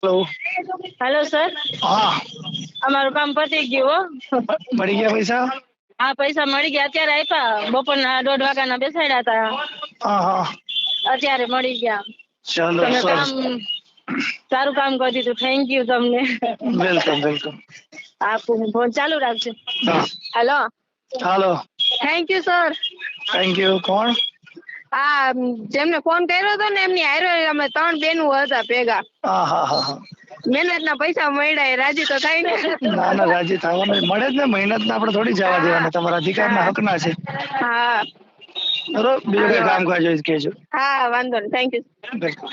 Hello. Hello sir, હા. અમારું કામ પતી ગયું હો. મળી ગયા પૈસા? હા, પૈસા મળી ગયા. અત્યારે આપ્યા. બપોરના 1:30 વાગ્યાના બેસાડ્યા હતા. હા હા. અત્યારે મળી ગયા. ચાલો તમે કામ સરસ. સારું કામ કરી દીધું. થેન્ક યુ તમને. Welcome welcome. આપું ફોન ચાલુ રાખજો. હા. Hello. Hello. Thank you sir. Thank you. કોણ? આ જેમને ફોન કર્યો હતો ને એમની હારે અમે 3 બેનું હતા ભેગા. હા હા હા હા. મહેનતના પૈસા મળ્યા, રાજી તો થાય ને. ના ના, રાજી થવાનું મળે જ ને. મહેનત ને આપણે થોડી જવા દેવાના. તમારા અધિકારના હકના છે. હા. બરોબર. બીજું કઈ કામકાજ હોય તો કહેજો. હા, વાંધો નહીં. Thank you. વેલકમ.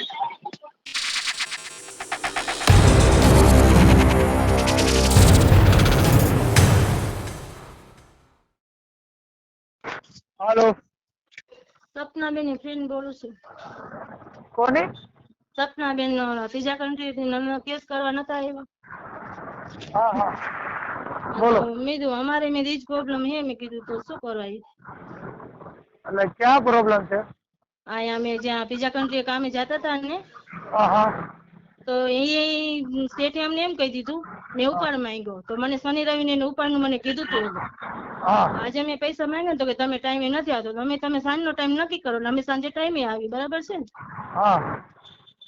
હાલો. સપનાબેન ની ફ્રેન્ડ બોલું છું. કોની? સપનાબેન ત્રીજા કન્ટ્રી થી કેસ કરવા નતા આવ્યા. હા હા. હા, તો બોલો. મેં કીધું અમારે મેં જ પ્રોબ્લેમ હે. મેં કીધું તો શું કરવા? એટલે ક્યાં પ્રોબ્લેમ છે? અહીંયા અમે જ્યાં બીજા કન્ટ્રી કામે જતા હતા ને, હા હા. તો એ શેઠે અમને એમ કહી દીધું, મેં ઉપાડ માંગ્યો. તો મને શનિ રવિ ને ઉપાડનું મને કીધું તું. હા આજે મેં પૈસા માંગ્યા તો કે તમે ટાઈમે નથી આવતો. તમે સાંજનો ટાઈમ નક્કી કરો ને અમે સાંજે ટાઈમે આવી. બરાબર છે ને? હા.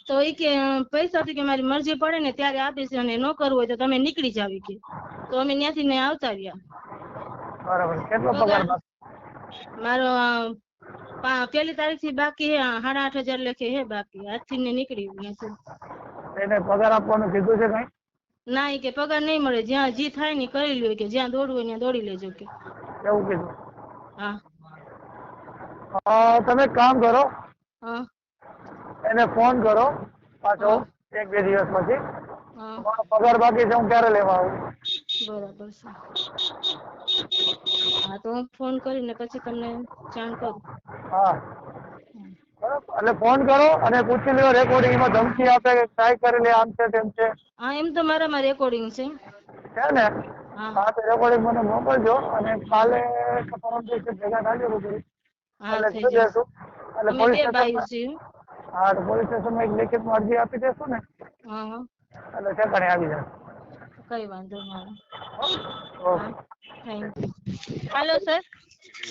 તો એ કે પૈસા કે મારી મરજી પડે ને ત્યારે આપીશ, અને ન કરવું હોય તો તમે નીકળી જાવ કે. તો અમે ત્યાંથી ને આવતા રહ્યા. બરાબર. કેટલો પગાર પગાર બાકી? મારો 1 તારીખ થી બાકી હે 8,500 લેખે હે બાકી. આજથી ને નીકળી ત્યાંથી. એને પગાર આપવાનું કીધું છે કઈ? ના, એ કે પગાર નહીં મળે. જ્યાં જી થાય ને કરી લ્યો કે, જ્યાં દોડવું હોય ત્યાં દોડી લેજો કે. એવું કીધું? હા. તમે એક કામ કરો, હા. એને ફોન કરો પાછો હા. 1-2 દિવસ પછી. હા. તમારો પગાર બાકી છે, હું ક્યારે લેવા આવું? બરાબર છે. હા, તો હું ફોન કરીને પછી તમને જાણ કરું. હા. બરાબર. એટલે ફોન કરો અને પૂછી લ્યો. રેકોર્ડિંગમાં ધમકી આપે કે ટ્રાય કરી લે, આમ છે તેમ છે. હા, એમ તો મારામાં રેકોર્ડિંગ છે. છે ને? હા. હા, તો રેકોર્ડિંગ મને મોકલજો અને કાલે પરમ દિવસે ભેગા થાજો રૂબરૂ. હા, એટલે થઈ જોઈ જશે. લેશું. એટલે અમે પોલીસ 2 બાયું સ્ટેશનમાં, છીએ. હા, તો પોલીસ સ્ટેશનમાં એક લેખિતમાં અરજી આપી દેશું ને હા હા. એટલે ઠેકાણે આવી જશે. કઈ વાંધો નહીં. હા, okay. Thank you. Hello sir.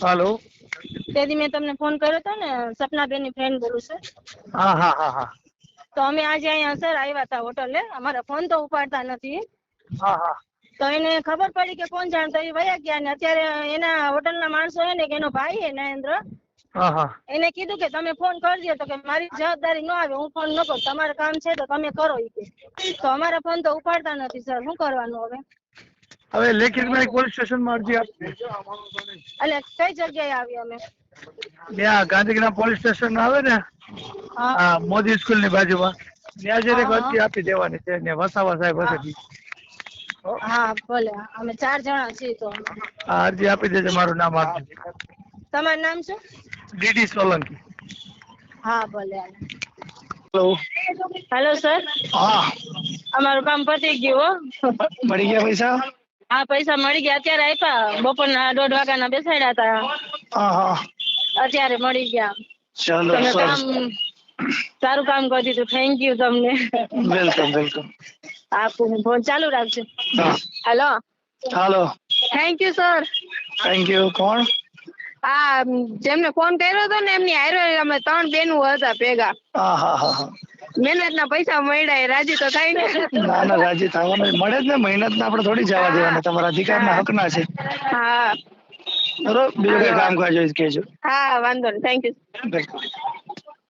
Hello. તેથી મેં તમને ફોન કર્યો હતો ને, સપનાબેન ની ફ્રેન્ડ બોલું છું. હા હા હા હા. તો અમે આજે અહીંયા સર આવ્યા હતા હોટલે. અમારા ફોન તો ઉપાડતા નથી. હા હા. તો એને ખબર પડી કે કોણ જાણતો એ વયા ગયા ને અત્યારે એના હોટલના માણસો હે ને કે એનો ભાઈ હે નરેન્દ્ર, હા હા. એને કીધું કે તમે ફોન કરજો. તો કે મારી જવાબદારી ન આવે, હું ફોન ન કરું. તમારે કામ છે તો તમે કરો ઈ કે. તો અમારા ફોન તો ઉપાડતા નથી સર, શું કરવાનું હવે? હવે લેખિતમાં એક પોલીસ સ્ટેશનમાં અરજી આપી. એટલે કઈ જગ્યાએ આવી અમે? ત્યાં ગાંધીગ્રામ પોલીસ સ્ટેશન આવે ને, હા હા, મોદી સ્કૂલ ની બાજુમાં. ત્યાં જઈને હા એક હા અરજી આપી દેવાની છે. ને વસાવા સાહેબ હા હશે. હો. હા, ભલે. અમે 4 જણા છીએ તો. હા, અરજી આપી દેજો. મારું નામ આપજો. તમારું નામ શું? ડીડી સોલંકી. હા, ભલે. હેલો. Hello sir. હા. અમારું કામ પતી ગયું હો. મળી ગયા પૈસા? હા, પૈસા મળી ગયા. અત્યારે આપ્યા. બપોરના 1:30 વાગ્યાના બેસાડ્યા હતા. હા હા. અત્યારે મળી ગયા. ચાલો તમે કામ સરસ. સારું કામ કરી દીધું. થેન્ક યુ તમને. Welcome welcome. આપું ફોન ચાલુ રાખજો. હા. Hello. Hello. Thank you sir. Thank you. કોણ? આ જેમને ફોન કર્યો હતો ને એમની હારે અમે 3 બેનું હતા ભેગા. હા હા હા હા. મહેનતના પૈસા મળ્યા, રાજી તો થાય ને. ના ના, રાજી થવાનું મળે જ ને. મહેનત ને આપણે થોડી જવા દેવાના. તમારા અધિકારના હકના છે. હા. બરોબર. બીજું કઈ કામકાજ હોય તો કહેજો. હા, વાંધો નહીં. Thank you. વેલકમ.